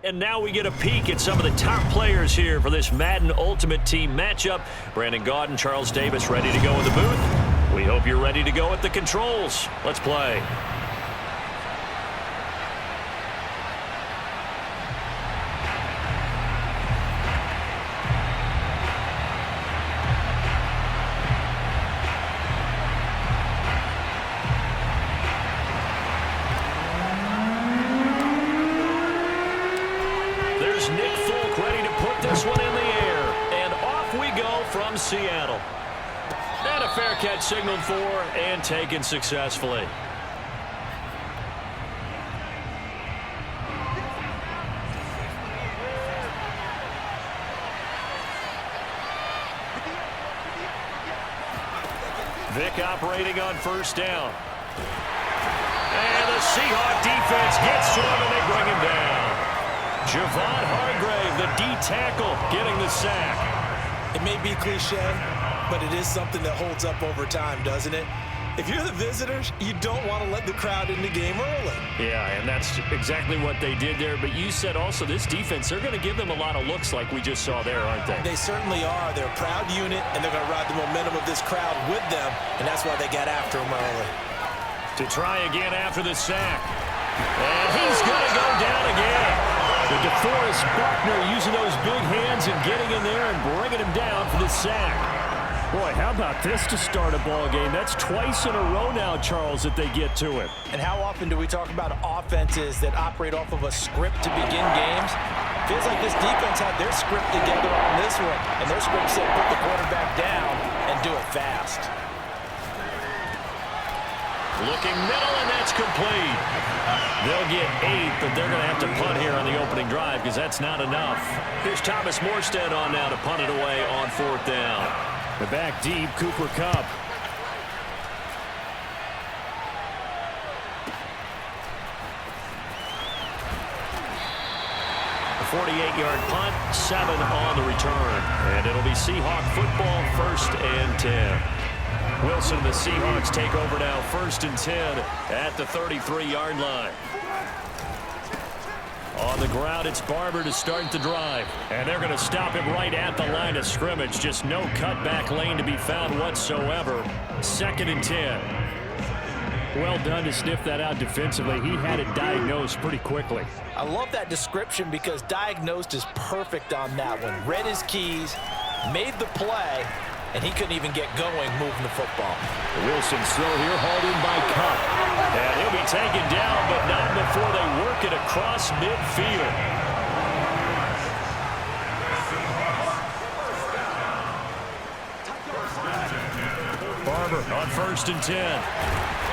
And now we get a peek at some of the top players here for this Madden Ultimate Team matchup. Brandon Gaudin, Charles Davis ready to go in the booth. We hope you're ready to go at the controls. Let's play. From Seattle. And a fair catch signaled for and taken successfully. Vic operating on first down. And the Seahawk defense gets to him and they bring him down. Javon Hargrave, the D-tackle, getting the sack. It may be cliche, but it is something that holds up over time, doesn't it? If you're the visitors, you don't want to let the crowd in the game early. Yeah, and that's exactly what they did there. But you said also this defense, they're going to give them a lot of looks like we just saw there, aren't they? They certainly are. They're a proud unit, and they're going to ride the momentum of this crowd with them, and that's why they got after him early. To try again after the sack. And he's going to go down again. The DeForest Buckner using those big hands and getting in there and bringing him down for the sack. Boy, how about this to start a ball game? That's twice in a row now, Charles, that they get to it. And how often do we talk about offenses that operate off of a script to begin games? Feels like this defense had their script together on this one, and their script said put the quarterback down and do it fast. Looking middle, and that's complete. They'll get 8, but they're going to have to punt here on the opening drive because that's not enough. Here's Thomas Morstead on now to punt it away on fourth down. The back deep, Cooper Kupp. A 48-yard punt, 7 on the return. And it'll be Seahawk football, 1st and 10. Wilson and the Seahawks take over now, 1st and 10 at the 33-yard line. On the ground, it's Barber to start the drive. And they're going to stop him right at the line of scrimmage. Just no cutback lane to be found whatsoever. 2nd and 10. Well done to sniff that out defensively. He had it diagnosed pretty quickly. I love that description because diagnosed is perfect on that one. Read his keys, made the play, and he couldn't even get going moving the football. Wilson's throw here hauled in by Kupp. And he'll be taken down, but not before they work it across midfield. Barber on 1st and 10.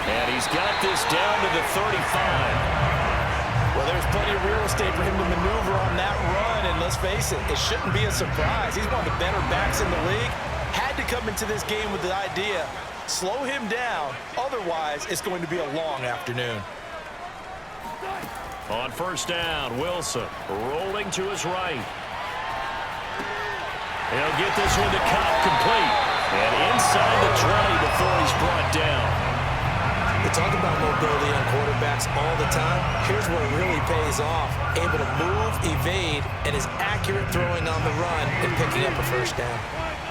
And he's got this down to the 35. Well, there's plenty of real estate for him to maneuver on that run, and let's face it, it shouldn't be a surprise. He's one of the better backs in the league. Had to come into this game with the idea, slow him down, otherwise it's going to be a long afternoon. On 1st down, Wilson rolling to his right. He'll get this one to Kupp, complete. And inside the 20 before he's brought down. We talk about mobility on quarterbacks all the time. Here's where it really pays off. Able to move, evade, and is accurate throwing on the run and picking up a 1st down.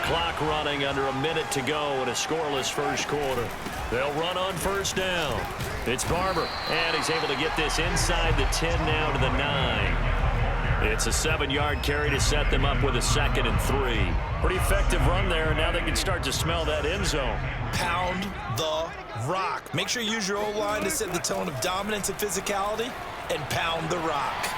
Clock running under a minute to go in a scoreless 1st quarter. They'll run on 1st down. It's Barber, and he's able to get this inside the 10 now to the 9. It's a 7-yard carry to set them up with a 2nd and 3. Pretty effective run there, and now they can start to smell that end zone. Pound the rock. Make sure you use your O-line to set the tone of dominance and physicality, and pound the rock.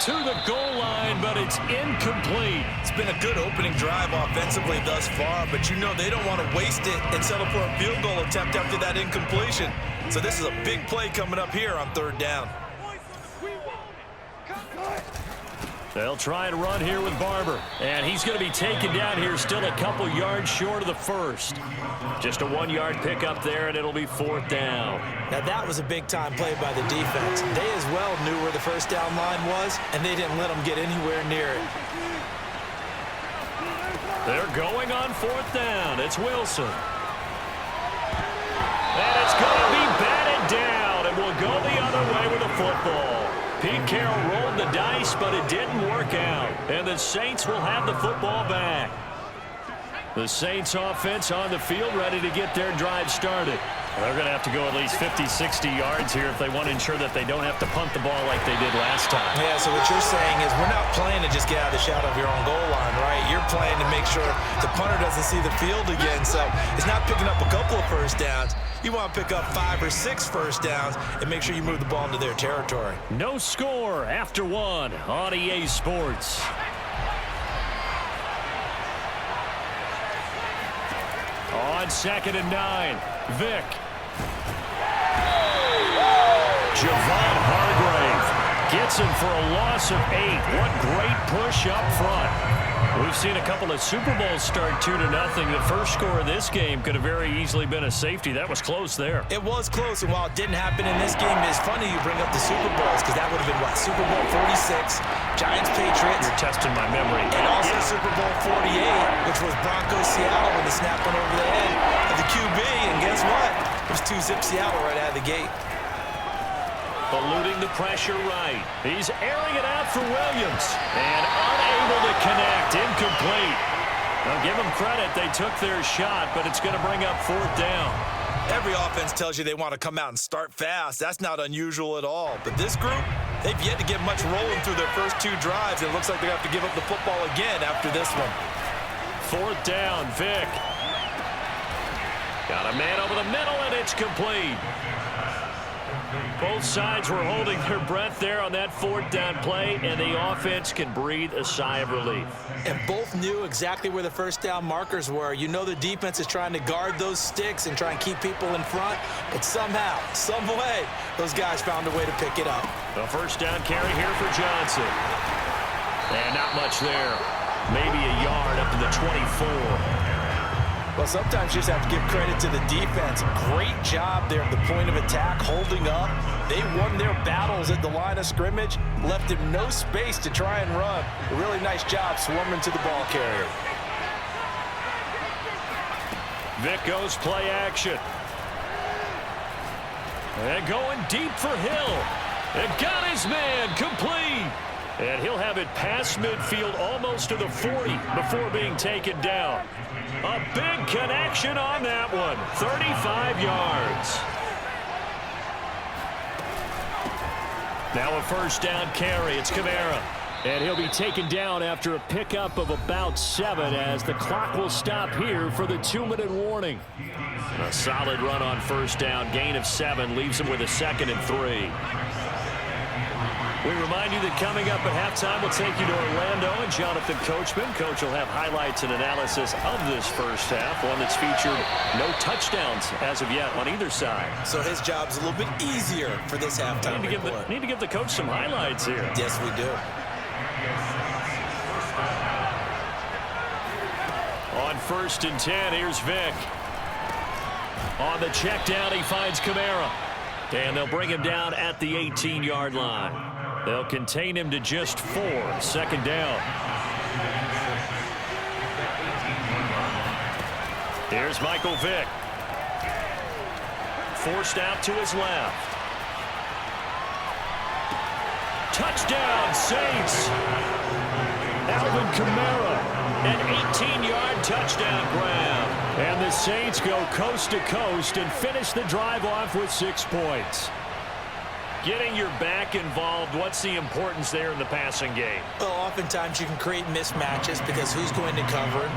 To the goal line, but it's incomplete. It's been a good opening drive offensively thus far, but you know they don't want to waste it and settle for a field goal attempt after that incompletion. So this is a big play coming up here on 3rd down. They'll try and run here with Barber. And he's going to be taken down here still a couple yards short of the 1st. Just a 1-yard pickup there, and it'll be 4th down. Now that was a big-time play by the defense. They as well knew where the 1st down line was, and they didn't let them get anywhere near it. They're going on 4th down. It's Wilson. And it's going to be batted down, and we'll go the other way with the football. Pete Carroll rolled the dice, but it didn't work out. And the Saints will have the football back. The Saints offense on the field, ready to get their drive started. They're going to have to go at least 50, 60 yards here if they want to ensure that they don't have to punt the ball like they did last time. Yeah, so what you're saying is we're not playing to just get out of the shadow of your own goal line, right? You're playing to make sure the punter doesn't see the field again. So it's not picking up a couple of first downs. You want to pick up 5 or 6 first downs and make sure you move the ball into their territory. No score after one on EA Sports. On 2nd and 9, Vick. Javon Hargrave gets him for a loss of 8. What great push up front. We've seen a couple of Super Bowls start 2-0. The first score of this game could have very easily been a safety. That was close there. It was close, and while it didn't happen in this game, it's funny you bring up the Super Bowls because that would have been, what, Super Bowl 46, Giants-Patriots. You're testing my memory. And also Super Bowl 48, which was Broncos-Seattle when the snap went over the head of the QB. And guess what? It was 2-zip Seattle right out of the gate. Eluding the pressure right. He's airing it out for Williams. And unable to connect. Incomplete. Now give them credit. They took their shot, but it's going to bring up 4th down. Every offense tells you they want to come out and start fast. That's not unusual at all. But this group, they've yet to get much rolling through their first 2 drives. It looks like they're going to have to give up the football again after this one. 4th down, Vick. Got a man over the middle, and it's complete. Both sides were holding their breath there on that 4th down play, and the offense can breathe a sigh of relief. And both knew exactly where the first down markers were. You know the defense is trying to guard those sticks and try and keep people in front, but somehow, some way, those guys found a way to pick it up. The first down carry here for Johnson. And not much there. Maybe a yard up to the 24. Well, sometimes you just have to give credit to the defense. Great job there at the point of attack, holding up. They won their battles at the line of scrimmage, left him no space to try and run. A really nice job swarming to the ball carrier. Vick goes play action. And going deep for Hill. And got his man complete. And he'll have it past midfield almost to the 40 before being taken down. A big connection on that one. 35 yards. Now a first down carry. It's Kamara. And he'll be taken down after a pickup of about 7 as the clock will stop here for the 2-minute warning. A solid run on first down. Gain of 7 leaves him with a 2nd and 3. We remind you that coming up at halftime, we'll take you to Orlando and Jonathan Coachman. Coach will have highlights and analysis of this first half, one that's featured no touchdowns as of yet on either side. So his job's a little bit easier for this halftime report. Need to give the coach some highlights here. Yes, we do. On 1st and 10, here's Vick. On the check down, he finds Kamara. And they'll bring him down at the 18-yard line. They'll contain him to just 4. 2nd down. Here's Michael Vick. Forced out to his left. Touchdown, Saints. Alvin Kamara, an 18-yard touchdown grab. And the Saints go coast to coast and finish the drive off with 6 points. Getting your back involved, what's the importance there in the passing game? Well, oftentimes you can create mismatches because who's going to cover him,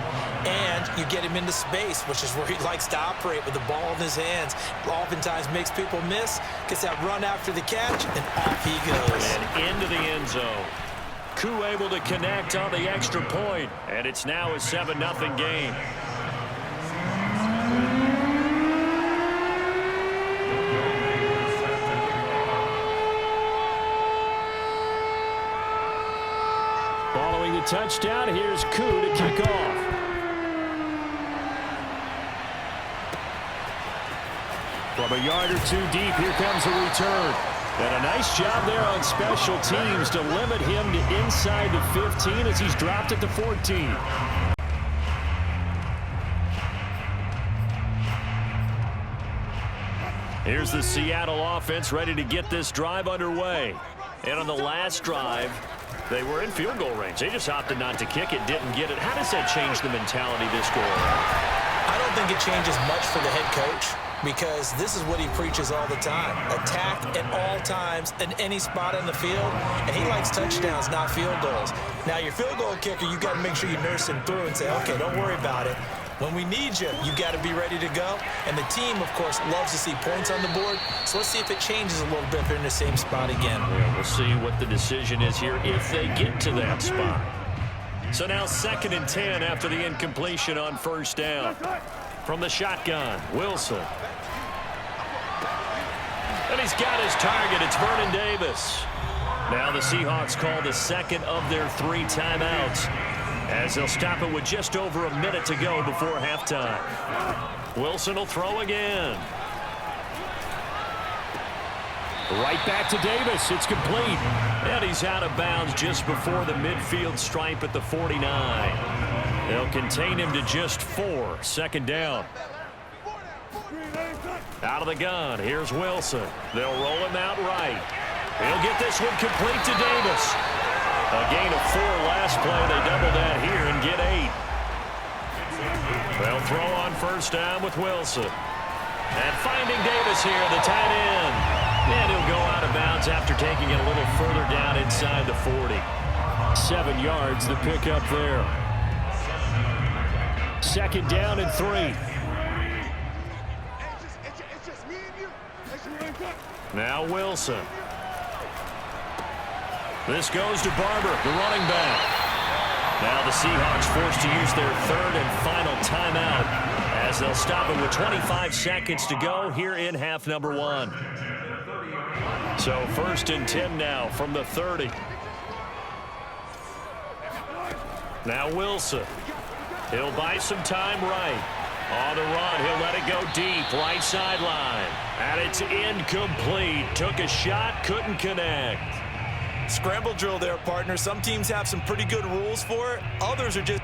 and you get him into space, which is where he likes to operate with the ball in his hands. Oftentimes makes people miss, gets that run after the catch, and off he goes. And into the end zone. Koo able to connect on the extra point, and it's now a 7-0 game. Following the touchdown, here's Koo to kick off. From a yard or 2 deep, here comes a return. And a nice job there on special teams to limit him to inside the 15 as he's dropped at the 14. Here's the Seattle offense ready to get this drive underway. And on the last drive, they were in field goal range. They just opted not to kick it, didn't get it. How does that change the mentality this go around? I don't think it changes much for the head coach because this is what he preaches all the time. Attack at all times in any spot on the field, and he likes touchdowns, not field goals. Now, your field goal kicker, you got to make sure you nurse him through and say, okay, don't worry about it. When we need you, you got to be ready to go. And the team, of course, loves to see points on the board. So let's see if it changes a little bit if they're in the same spot again. Yeah, we'll see what the decision is here if they get to that spot. So now 2nd and 10 after the incompletion on first down. From the shotgun, Wilson. And he's got his target. It's Vernon Davis. Now the Seahawks call the second of their 3 timeouts, as they'll stop it with just over a minute to go before halftime. Wilson will throw again. Right back to Davis. It's complete. And he's out of bounds just before the midfield stripe at the 49. They'll contain him to just 4. 2nd down. Out of the gun. Here's Wilson. They'll roll him out right. He'll get this one complete to Davis. A gain of 4 last play. They double that here and get 8. They'll throw on first down with Wilson. And finding Davis here, the tight end. And he'll go out of bounds after taking it a little further down inside the 40. 7 yards, the pickup there. 2nd down and 3. Now Wilson. This goes to Barber, the running back. Now the Seahawks forced to use their 3rd and final timeout as they'll stop it with 25 seconds to go here in half number 1. So 1st and 10 now from the 30. Now Wilson. He'll buy some time right. On the run, he'll let it go deep, right sideline. And it's incomplete. Took a shot, couldn't connect. Scramble drill there, partner. Some teams have some pretty good rules for it. Others are just